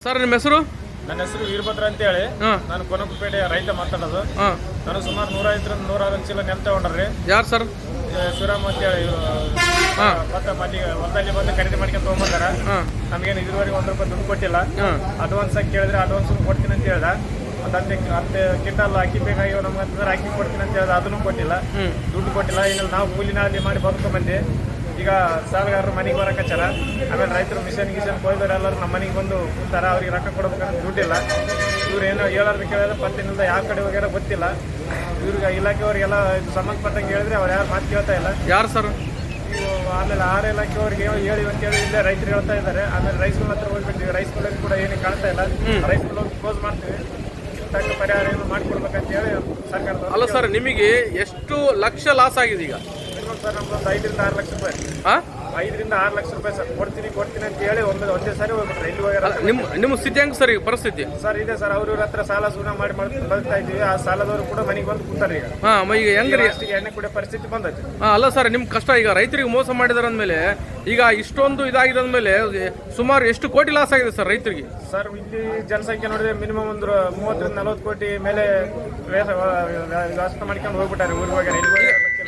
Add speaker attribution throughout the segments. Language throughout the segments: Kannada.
Speaker 1: ಸರ್ ನಿಮ್ಮ ಹೆಸರು?
Speaker 2: ನನ್ನ ಹೆಸರು ವೀರಭದ್ರ ಅಂತ ಹೇಳಿ. ನಾನು ಕೊನಕಪೇಟೆಯ ರೈತ ಮಾತಾಡೋದು. ನಾನು ಸುಮಾರು 150 160 ಚೀಲ ನೆಲ ತಗೊಂಡ್ರಿ.
Speaker 1: ಯಾರು ಸರ್?
Speaker 2: ಶಿವರಾಮ್ ಅಂತ ಹೇಳಿ ಮತ್ತೆ ಹೊಲದಲ್ಲಿ ಬಂದು ಖರೀದಿ ಮಾಡ್ಕೊಂಡು ತಗೊಂಡ್ಬಂದಾರ. ನಮಗೇನು ಇದುವರೆಗೆ ₹1 ದುಡ್ಡು ಕೊಟ್ಟಿಲ್ಲ. ಅಡ್ವಾನ್ಸ್ ಆಗಿ ಕೇಳಿದ್ರೆ ಅಡ್ವಾನ್ಸ್ ಕೊಡ್ತೀನಿ ಅಂತ ಹೇಳ್ದ. ಒಂದು 10 ಕ್ವಿಂಟಲ್ ಅಕ್ಕಿ ಬೇಕಾಗಿರೋ ನಮ್ಗೆ ಅಂತಂದ್ರೆ ಅಕ್ಕಿ ಕೊಡ್ತೀನಿ ಅಂತ ಹೇಳ್ದ. ಅದನ್ನು ಕೊಟ್ಟಿಲ್ಲ, ದುಡ್ಡು ಕೊಟ್ಟಿಲ್ಲ. ಈಗ ನಾವು ಕೂಲಿನಲ್ಲಿ ಮಾಡಿ ಬದುಕೊಂಡ್ಬಂದು ಈಗ ಸಾಲಗಾರರು ಮನೆಗೆ ಬರಕಚ್ಚಾರ. ಆಮೇಲೆ ರೈತರು ಮಿಷನ್ ಕೊಯ್ದವ್ರು ಎಲ್ಲರೂ ನಮ್ಮ ಮನೆಗೆ ಬಂದು ಕೂತಾರ. ಅವ್ರಿಗೆ ರೊಕ್ಕ ಕೊಡ್ಬೇಕಂದ್ರೆ ದುಡ್ಡಿಲ್ಲ. ಇವ್ರು ಏನೋ ಹೇಳೋದು ಕೇಳಿದ್ರೆ ಪತ್ತಿನಿಂದ ಯಾವ ಕಡೆ ಹೋಗ್ಯಾರ ಗೊತ್ತಿಲ್ಲ. ಇವ್ರಿಗೆ ಇಲಾಖೆಯವ್ರಿಗೆಲ್ಲ ಸಂಬಂಧಪಟ್ಟಂಗೆ ಹೇಳಿದ್ರೆ ಅವ್ರು ಯಾರು ಮಾತು ಕೇಳ್ತಾ ಇಲ್ಲ.
Speaker 1: ಯಾರು ಸರ್?
Speaker 2: ಆಮೇಲೆ ಆರ್ ಇಲಾಖೆಯವ್ರಿಗೆ ಹೇಳಿ ಅಂತೇಳಿ ಇಲ್ಲೇ ರೈತರು ಹೇಳ್ತಾ ಇದ್ದಾರೆ. ಆಮೇಲೆ ರೈಸ್ ಮಿಲ್ ಹತ್ರ ಹೋಗ್ಬಿಟ್ಟಿವಿ. ರೈಸ್ ಮಿಲ್ ಕೂಡ ಏನು ಕಾಣ್ತಾ ಇಲ್ಲ. ರೈಸ್ ಮಿಲ್ ಹೋಗಿ ಕ್ಲೋಸ್ ಮಾಡ್ತೀವಿ. ತಕ್ಕ ಪರಿಹಾರ ಏನು ಮಾಡಿಕೊಡ್ಬೇಕಂತ ಹೇಳಿ ಸರ್ಕಾರದ.
Speaker 1: ಅಲ್ಲ ಸರ್, ನಿಮಗೆ ಎಷ್ಟು ಲಕ್ಷ ಲಾಸ್ ಆಗಿದೆ ಈಗ?
Speaker 2: ಸರ್ ನಮ್ದೊಂದು 5 ರಿಂದ 6 ಲಕ್ಷ ರೂಪಾಯಿ. 5 ರಿಂದ 6 ಲಕ್ಷ ರೂಪಾಯಿ ಸರ್. ಕೊಡ್ತೀನಿ ಅಂತ ಹೇಳಿ ಒಂದೇ ಸಾರಿ ಹೋಗ್ಬಿಟ್ರೆ. ಇಲ್ಲಿ ಹೋಗ್ಯಾರ.
Speaker 1: ನಿಮ್ಮ ಸ್ಥಿತಿ ಹೆಂಗೆ ಸರ್ ಈಗ ಪರಿಸ್ಥಿತಿ?
Speaker 2: ಸರ್ ಇದೆ ಸರ್. ಅವ್ರ ಹತ್ರ ಸಾಲ ಸೂನ ಮಾಡಿ ಬದುಕ್ತಾ ಇದ್ದೀವಿ. ಆ ಸಾಲದವರು ಕೂಡ ಮನೆಗೆ ಬಂದು ಕೂತಾರೆ ಈಗ.
Speaker 1: ಈಗ ಹೆಂಗ್ರಿ
Speaker 2: ಎಣ್ಣೆ ಕುಡಿಯೋ ಪರಿಸ್ಥಿತಿ ಬಂದೈತಿ.
Speaker 1: ಅಲ್ಲ ಸರ್, ನಿಮ್ ಕಷ್ಟ ಈಗ ರೈತರಿಗೆ ಮೋಸ ಮಾಡಿದಾರ ಅಂದ್ಮೇಲೆ ಈಗ ಇಷ್ಟೊಂದು ಇದಾಗಿದೆ ಅಂದ್ಮೇಲೆ ಸುಮಾರು ಎಷ್ಟು ಕೋಟಿ ಲಾಸ್ ಆಗಿದೆ ಸರ್ ರೈತರಿಗೆ?
Speaker 2: ಸರ್ ಇಲ್ಲಿ ಜನಸಂಖ್ಯೆ ನೋಡಿದ್ರೆ ಮಿನಿಮಮ್ ಒಂದು 30 ರಿಂದ 40 ಕೋಟಿ ಮೇಲೆ ವ್ಯವಸ್ಥೆ ಮಾಡ್ಕೊಂಡು ಹೋಗ್ಬಿಟ್ಟಾರೆ. ಊರಿಗೆ ಹೋಗ್ಯಾರ.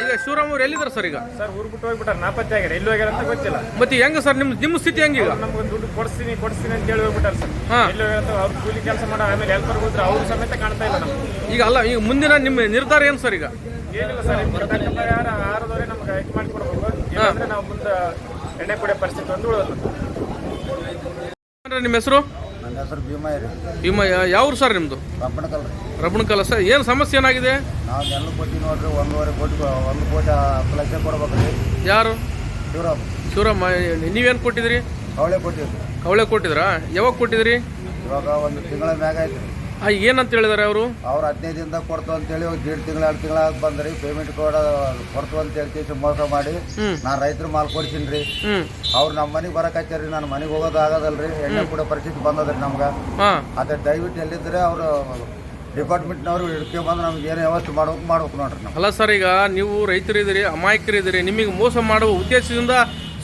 Speaker 1: ಈಗ ಶಿವರಾಮ್ ಅವ್ರು ಎಲ್ಲಿದ್ದಾರೆ ಸರ್? ಈಗ
Speaker 2: ಸರ್ ಊರು ಬಿಟ್ಟು ಹೋಗ್ಬಿಟ್ಟಾರೆ. ನಾಪತ್ತೆ ಆಗ್ಯಾರ. ಎಲ್ಲಿ ಹೋಗ್ಯಾರ ಅಂತ ಗೊತ್ತಿಲ್ಲ.
Speaker 1: ಮತ್ತೆ ಹೆಂಗ ಸರ್ ನಿಮ್ಮ ಸ್ಥಿತಿ ಹೆಂಗ? ಈಗ
Speaker 2: ನಮ್ಗೊಂದು ದುಡ್ಡು ಕೊಡ್ತೀನಿ ಅಂತ ಹೇಳಿ ಹೋಗ್ಬಿಟ್ಟಾರೆ ಸರ್. ಎಲ್ಲಿ ಹೋಗ್ಯಾರ ಅವ್ರು ಕೂಲಿ ಕೆಲಸ ಮಾಡೋ ಆಮೇಲೆ ಹೆಲ್ಪರ್ ಹೋದ್ರೆ ಅವ್ರು ಸಮೇತ ಕಾಣ್ತಾ ಇಲ್ಲ ನಮ್ಗೆ.
Speaker 1: ಈಗ ಅಲ್ಲ, ಈಗ ಮುಂದಿನ ನಿಮ್ಮ ನಿರ್ಧಾರ ಏನು ಸರ್? ಈಗ
Speaker 2: ಏನಿಲ್ಲ ಸರ್. ಪರಿಹಾರ ಆರದವರೆ ನಮ್ಗೆ ಇದು ಮಾಡಿಕೊಡ್ಬೇಕು. ಇಲ್ಲಾಂದ್ರೆ ನಾವು ಮುಂದೆ ಎಣ್ಣೆ ಕುಡಿಯೋ ಪರಿಸ್ಥಿತಿ ಒಂದು ಉಳಿದ.
Speaker 1: ನಿಮ್ಮ ಹೆಸರು?
Speaker 3: ನನ್ನ ಹೆಸರು ಭೀಮಯ್ಯ ರೀ.
Speaker 1: ಭೀಮಯ್ಯ. ಯಾವ್ರು ಸರ್ ನಿಮ್ದು?
Speaker 3: ರಬ್ಬಣಕಲ್ ರೀ.
Speaker 1: ರಬ್ಬಣಕಲ್ ಸರ್. ಏನು ಸಮಸ್ಯೆ ಏನಾಗಿದೆ?
Speaker 3: ನಾವು ನೆಲ್ಲ ಕೊಟ್ಟಿವಿ ನೋಡ್ರಿ. 1.5 ಕೋಟಿ 1 ಕೋಟಿ 10 ಲಕ್ಷ ಕೊಡ್ಬೇಕ್ರಿ.
Speaker 1: ಯಾರು?
Speaker 3: ಶಿವರಾಮ್.
Speaker 1: ಶಿವರಾಮ್. ನೀವೇನು ಕೊಟ್ಟಿದ್ರಿ?
Speaker 3: ಕವಳೆ ಕೊಟ್ಟಿದ್ರಿ.
Speaker 1: ಕವಳೆ ಕೊಟ್ಟಿದ್ರಾ? ಯಾವಾಗ ಕೊಟ್ಟಿದ್ರಿ?
Speaker 3: ಇವಾಗ 1 ತಿಂಗಳ ಮ್ಯಾಗ ಆಯ್ತು ರೀ.
Speaker 1: ಏನಂತ ಹೇಳಿದಾರೆ ಅವರು?
Speaker 3: ಅವ್ರು 15 ದಿನದ ಕೊಡ್ತು ಅಂತೇಳಿ 1.5 ತಿಂಗಳು 2 ತಿಂಗಳ ಬಂದ್ರಿ. ಪೇಮೆಂಟ್ ಕೊಡ್ತು ಅಂತ ಹೇಳಿ ಮೋಸ ಮಾಡಿ ನಾನು ರೈತರು ಮಾಲ್ ಕೊಡ್ತೀನಿ ರೀ. ಅವ್ರು ನಮ್ಮ ಮನೆಗೆ ಬರಕಚ್ಚಾರಿ. ನಾನು ಮನೆಗೆ ಹೋಗೋದು ಆಗೋದಲ್ರಿ. ಎಣ್ಣೆ ಕೂಡ ಪರಿಸ್ಥಿತಿ ಬಂದದ್ರಿ ನಮ್ಗೆ. ಅದೇ ದಯವಿಟ್ಟು ಎಲ್ಲಿದ್ರೆ ಅವರು ಡಿಪಾರ್ಟ್ಮೆಂಟ್ನವರು ಹಿಡ್ಕೊಂಡ್ಬಂದು ನಮ್ಗೆ ಏನು ವ್ಯವಸ್ಥೆ ಮಾಡ್ಬೇಕು ನೋಡ್ರಿ ನಾವು. ಅಲ್ಲ
Speaker 1: ಸರ್, ಈಗ ನೀವು ರೈತರಿದ್ದೀರಿ, ಅಮಾಯಕರಿದ್ದೀರಿ. ನಿಮಗೆ ಮೋಸ ಮಾಡುವ ಉದ್ದೇಶದಿಂದ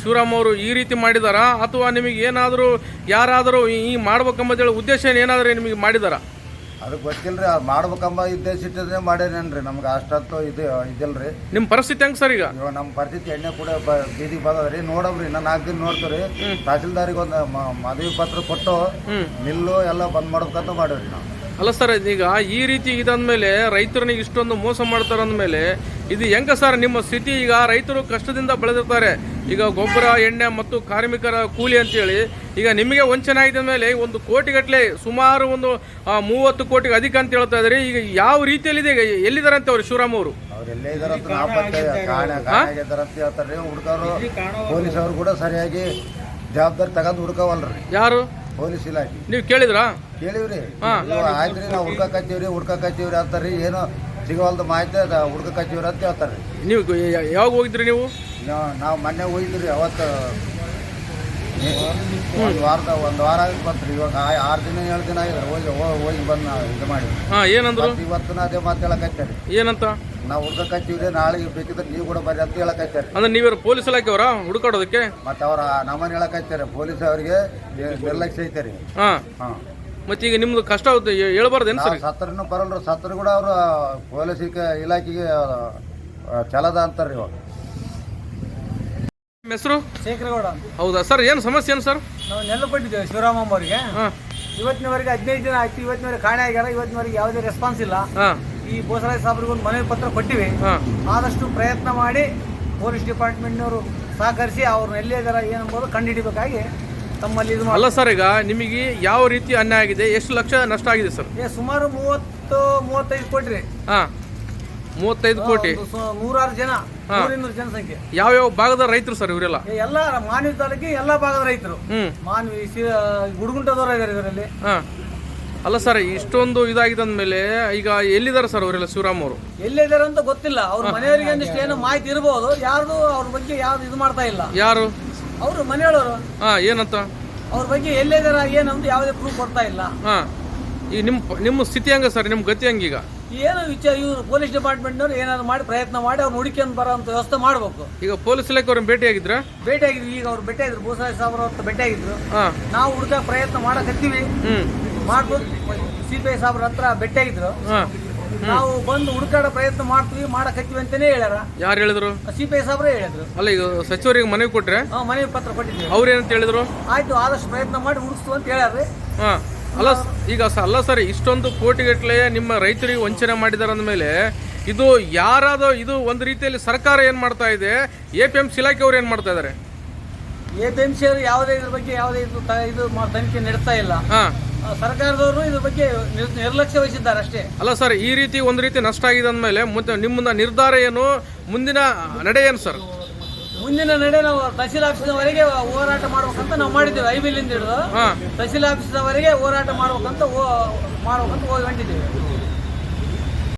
Speaker 1: ಶಿವರಾಮ್ ಅವರು ಈ ರೀತಿ ಮಾಡಿದಾರಾ ಅಥವಾ ನಿಮಗೆ ಏನಾದರೂ ಯಾರಾದರೂ ಈ ಮಾಡ್ಬೇಕಂಬ ಉದ್ದೇಶ ಏನಾದರೂ ನಿಮಗೆ ಮಾಡಿದಾರಾ?
Speaker 3: ಅದು ಗೊತ್ತಿಲ್ರಿ. ಮಾಡ್ಬೇಕಂಬ ಉದ್ದೇಶ ಇಟ್ಟಿದ್ರೆ ಮಾಡೇನೇನ್ರಿ. ನಮ್ಗೆ ಅಷ್ಟಂತೂ ಇದಿಲ್ರಿ.
Speaker 1: ನಿಮ್ಮ ಪರಿಸ್ಥಿತಿ ಹೆಂಗೆ ಸರ್? ಈಗ
Speaker 3: ನಮ್ಮ ಪರಿಸ್ಥಿತಿ ಎಣ್ಣೆ ಕೂಡ ಬೀದಿಗೆ ಬಂದದ್ರಿ. ನೋಡಬ್ರಿ. ನಾನು 4 ದಿನ ನೋಡ್ತೀವಿ. ತಹಸೀಲ್ದಾರಿಗೆ ಒಂದು ಮದುವೆ ಪತ್ರ ಕೊಟ್ಟು ಮಿಲ್ಲು ಎಲ್ಲ ಬಂದ್ ಮಾಡ್ಬೇಕಂತ ಮಾಡೀವ್ರಿ ನಾವು.
Speaker 1: ಅಲ್ಲ ಸರ್, ಈಗ ಈ ರೀತಿ ಇದಂದ್ಮೇಲೆ ರೈತರನಿಗೆ ಇಷ್ಟೊಂದು ಮೋಸ ಮಾಡ್ತಾರೆ ಅಂದಮೇಲೆ ಇದು ಹೆಂಗ ಸರ್ ನಿಮ್ಮ ಸ್ಥಿತಿ? ಈಗ ರೈತರು ಕಷ್ಟದಿಂದ ಬೆಳೆದಿರ್ತಾರೆ. ಈಗ ಗೊಬ್ಬರ, ಎಣ್ಣೆ ಮತ್ತು ಕಾರ್ಮಿಕರ ಕೂಲಿ ಅಂತೇಳಿ ಈಗ ನಿಮಗೆ ವಂಚನೆ ಆಗಿದ ಮೇಲೆ 1 ಕೋಟಿಗಟ್ಟಲೆ ಸುಮಾರು ಒಂದು 30 ಕೋಟಿಗೆ ಅಧಿಕ ಅಂತ ಹೇಳ್ತಾ ಇದ್ದಾರೆ. ಈಗ ಯಾವ ರೀತಿಯಲ್ಲಿದೆ? ಎಲ್ಲಿದ್ದಾರೆ ಅಂತ ಅವ್ರು ಶಿವರಾಮ್ ಅವರು?
Speaker 3: ಅವ್ರು ಎಲ್ಲೇ ಇದಾರಂತ ಅಂತ ಹೇಳ್ತಾರೆ. ಹುಡುಕರು ಪೊಲೀಸ್ ಅವರು ಕೂಡ ಸರಿಯಾಗಿ ಜವಾಬ್ದಾರಿ ತಗೊಂಡು ಹುಡ್ಕವಲ್ರಿ.
Speaker 1: ಯಾರು?
Speaker 3: ಪೊಲೀಸ್ ಇಲಾಖೆ.
Speaker 1: ನೀವು ಕೇಳಿದ್ರಾ?
Speaker 3: ಕೇಳಿವ್ರಿ. ಆಯ್ತ್ರಿ. ನಾವು ಹುಡ್ಕಕ್ಕತ್ತೀವ್ರಿ ಅಂತಾರ್ರಿ. ಏನೋ ಸಿಗವಲ್ದ ಮಾಹಿತಿ ಹುಡ್ಕಕ್ಕತ್ತೀವ್ರಿ ಅಂತ ಹೇಳ್ತಾರ್ರಿ.
Speaker 1: ನೀವು ಯಾವಾಗ ಹೋಗಿದ್ರಿ? ನೀವು
Speaker 3: ನಾವು ಮೊನ್ನೆ ಹೋಗಿದ್ರಿ. ಅವತ್ತು ಒಂದು ವಾರ ಆಗಿ ಬಂತ್ರಿ. ಇವಾಗ 6 ದಿನ 7 ದಿನ ಆಗಿದ್ರೆ ಹೋಗಿ ಬಂದು ಇದು ಮಾಡಿ.
Speaker 1: ಏನಂದ್ರು?
Speaker 3: ಇವತ್ತು ಅದೇ ಮಾತು ಹೇಳಕತ್ತಾರೆ.
Speaker 1: ಏನಂತ?
Speaker 3: ನಾವು ಹುಡ್ಕಕ್ಕತ್ತೀವ್ರಿ, ನಾಳೆಗೆ ಬೇಕಿದ್ರೆ ನೀವು ಕೂಡ ಬರ್ರಿ ಅಂತ ಹೇಳಕತ್ತಾರೆ.
Speaker 1: ಅಂದ್ರೆ ನೀವ್ಯಾರು ಪೊಲೀಸ್ ಇಲಾಖೆಯವರ ಹುಡುಕಾಡೋದಕ್ಕೆ?
Speaker 3: ಮತ್ತೆ ಅವ್ರ ನಮ್ಮನ್ನ ಹೇಳಕತ್ತಾರೆ. ಪೊಲೀಸ್ ಅವರಿಗೆ ನಿರ್ಲಕ್ಷ್ಯ ಐತೆ ರೀ.
Speaker 1: ಮತ್ತೆ ಈಗ ನಿಮ್ದು ಕಷ್ಟ ಹೇಳ್ಬಾರ್ದೇನು ಸರ್?
Speaker 3: ಸತ್ತರನ್ನು ಬರಲ್ರಿ. ಸತ್ತರು ಕೂಡ ಅವರು ಪೊಲೀಸ್ ಇಲಾಖೆಗೆ ಚಲದ ಅಂತಾರ್ರಿ. ಇವಾಗ
Speaker 1: ನಿಮ್ಮ ಹೆಸರು?
Speaker 4: ಶೇಖರಗೌಡ.
Speaker 1: ಹೌದಾ ಸರ್? ಏನು ಸಮಸ್ಯೆ ಏನು ಸರ್?
Speaker 4: ನಾವು ನೆಲ್ಲ ಕೊಟ್ಟಿದ್ದೇವೆ ಶಿವರಾಮಮ್ಮ ಅವರಿಗೆ. ಇವತ್ತಿನವರೆಗೆ 15 ದಿನ ಆಯ್ತು. ಇವತ್ತಿನವರೆಗೆ ಕಾಣೆ ಆಗ್ಯಾರ. ಇವತ್ತಿನವರೆಗೆ ಯಾವುದೇ ರೆಸ್ಪಾನ್ಸ್ ಇಲ್ಲ. ಈ ಬೋಸರಾಜ್ ಸಾಬ್ರಿಗೆ ಒಂದು ಮನವಿ ಪತ್ರ ಕೊಟ್ಟಿವಿ. ಆದಷ್ಟು ಪ್ರಯತ್ನ ಮಾಡಿ ಪೊಲೀಸ್ ಡಿಪಾರ್ಟ್ಮೆಂಟ್ನವರು ಸಹಕರಿಸಿ ಅವ್ರನ್ನ ಎಲ್ಲಿ ಇದಾರ ಏನಂಬೋದು ಕಂಡುಹಿಡಿಬೇಕಾಗಿ ತಮ್ಮಲ್ಲಿ ಇದು. ಅಲ್ಲ
Speaker 1: ಸರ್, ಈಗ ನಿಮಗೆ ಯಾವ ರೀತಿ ಅನ್ಯಾಯ ಆಗಿದೆ? ಎಷ್ಟು ಲಕ್ಷ ನಷ್ಟ ಆಗಿದೆ ಸರ್?
Speaker 4: ಸುಮಾರು 30-35 ಕೋಟಿ ರೀ.
Speaker 1: 35 ಕೋಟಿ.
Speaker 4: 106 ಜನ, 100 ಜನಸಂಖ್ಯೆ.
Speaker 1: ಯಾವ ಭಾಗದ ರೈತರು ಸರ್ ಇವರೆಲ್ಲ?
Speaker 4: ಎಲ್ಲ ಮಾನ್ವಿ ತಾಲೂಕಿ ಎಲ್ಲ ಭಾಗದ ರೈತರು. ಮಾನ್ವಿ ಗುಡುಗುಂಟದವರ ಇದಾರೆ ಇದರಲ್ಲಿ.
Speaker 1: ಅಲ್ಲ ಸರ್, ಇಷ್ಟೊಂದು ಇದಾಗಿದೆ ಅಂದ್ಮೇಲೆ ಈಗ ಎಲ್ಲಿದ್ದಾರೆ ಸರ್ ಅವರೆಲ್ಲ? ಶಿವರಾಮ್ ಅವರು
Speaker 4: ಎಲ್ಲಿದ್ದಾರೆ ಅಂತ ಗೊತ್ತಿಲ್ಲ. ಅವ್ರ ಮನೆಯವರಿಗೆ ಒಂದಿಷ್ಟು ಏನೋ ಮಾಹಿತಿ ಇರಬಹುದು. ಯಾರ್ದು ಅವ್ರ ಬಗ್ಗೆ ಯಾವ್ದು ಇದು ಮಾಡ್ತಾ ಇಲ್ಲ.
Speaker 1: ಯಾರು?
Speaker 4: ಅವರು ಮನೆಯವರು.
Speaker 1: ಏನಂತ?
Speaker 4: ಅವ್ರ ಬಗ್ಗೆ ಎಲ್ಲಿದ್ದಾರೆ ಏನಂತ ಯಾವುದೇ ಪ್ರೂಫ್ ಕೊಡ್ತಾ ಇಲ್ಲ.
Speaker 1: ಈಗ ನಿಮ್ಮ ಸ್ಥಿತಿ ಹಂಗ ಸರ್, ನಿಮ್ಮ ಗತಿ ಹಂಗೀಗ
Speaker 4: ಏನು ವಿಚಾರ ಇವರು ಪೊಲೀಸ್ ಡಿಪಾರ್ಟ್ಮೆಂಟ್ನವ್ರು ಏನಾದ್ರು ಮಾಡಿ ಪ್ರಯತ್ನ ಮಾಡಿ ಅವ್ರು ಹುಡುಕಿಯನ್ನು ಬರೋಂಥ ವ್ಯವಸ್ಥೆ ಮಾಡಬೇಕು.
Speaker 1: ಈಗ ಪೊಲೀಸ್ ಇಲಾಖೆ ಅವ್ರನ್ನ ಭೇಟಿಯಾಗಿದ್ರ?
Speaker 4: ಭೇಟಿಯಾಗಿದ್ವಿ, ಈಗ ಅವ್ರು ಭೇಟಿಯಾಗಿದ್ರು, ಭೂಸಾಯಿ ಸಾಬ್ರ ಅವ್ರ ಭೇಟಿಯಾಗಿದ್ರು. ನಾವು ಹುಡುಕ ಪ್ರಯತ್ನ ಮಾಡಕತ್ತೀವಿ, ಮಾಡ್ಬೋದು. CPI ಸಾಬ್ರ ಹತ್ರ ಭೇಟಿಯಾಗಿದ್ರು, ನಾವು ಬಂದು ಹುಡುಕಾಡ ಪ್ರಯತ್ನ ಮಾಡ್ತೀವಿ, ಮಾಡಕತ್ತೀವಿ ಅಂತಾನೆ ಹೇಳ್ಯಾರ.
Speaker 1: ಯಾರು ಹೇಳಿದ್ರು?
Speaker 4: CPI ಸಾಬ್ರೇ ಹೇಳಿದ್ರು.
Speaker 1: ಅಲ್ಲ, ಈಗ ಸಚಿವರಿಗೆ ಮನವಿ ಕೊಟ್ರೆ?
Speaker 4: ಮನವಿ ಪತ್ರ ಕೊಟ್ಟಿದ್ದೀವಿ.
Speaker 1: ಅವ್ರು ಏನಂತ ಹೇಳಿದ್ರು?
Speaker 4: ಆಯ್ತು, ಆದಷ್ಟು ಪ್ರಯತ್ನ ಮಾಡಿ ಹುಡುಕ್ತು ಅಂತ ಹೇಳ್ಯಾರ್ರಿ.
Speaker 1: ಅಲ್ಲ ಈಗ ಅಲ್ಲ ಸರ್, ಇಷ್ಟೊಂದು ಕೋಟಿಗಟ್ಟಲೆ ನಿಮ್ಮ ರೈತರಿಗೆ ವಂಚನೆ ಮಾಡಿದಾರೆ ಅಂದಮೇಲೆ ಇದು ಯಾರಾದೋ, ಇದು ಒಂದು ರೀತಿಯಲ್ಲಿ ಸರ್ಕಾರ ಏನ್ ಮಾಡ್ತಾ ಇದೆ, APMC ಇಲಾಖೆ ಅವ್ರು ಏನ್ ಮಾಡ್ತಾ ಇದಾರೆ?
Speaker 4: APMC ಅವರು ಯಾವುದೇ ಇದ್ರ ಬಗ್ಗೆ ಯಾವುದೇ ಇದು ತನಿಖೆ ನಡೆಸ್ತಾ ಇಲ್ಲ. ಸರ್ಕಾರದವರು ಇದ್ರ ಬಗ್ಗೆ ನಿರ್ಲಕ್ಷ್ಯ ವಹಿಸಿದ್ದಾರೆ ಅಷ್ಟೇ.
Speaker 1: ಅಲ್ಲ ಸರ್, ಈ ರೀತಿ ಒಂದು ರೀತಿ ನಷ್ಟ ಆಗಿದೆ ಅಂದಮೇಲೆ ನಿಮ್ಮ ನಿರ್ಧಾರ ಏನು, ಮುಂದಿನ ನಡೆ ಏನು ಸರ್?
Speaker 4: ಮುಂದಿನ ನಡೆ ನಾವು ತಹಸೀಲ್ ಆಫೀಸ್ನವರೆಗೆ ಹೋರಾಟ ಮಾಡ್ಬೇಕಂತ ನಾವು ಮಾಡಿದ್ದೇವೆ. ಐಬಿಲಿಂದ ಹಿಡಿದು ತಹಸೀಲ್ ಆಫೀಸ್ನವರೆಗೆ ಹೋರಾಟ ಮಾಡ್ಬೇಕಂತ ಹೋಗಿ ಹೊಂಟಿದ್ದೇವೆ.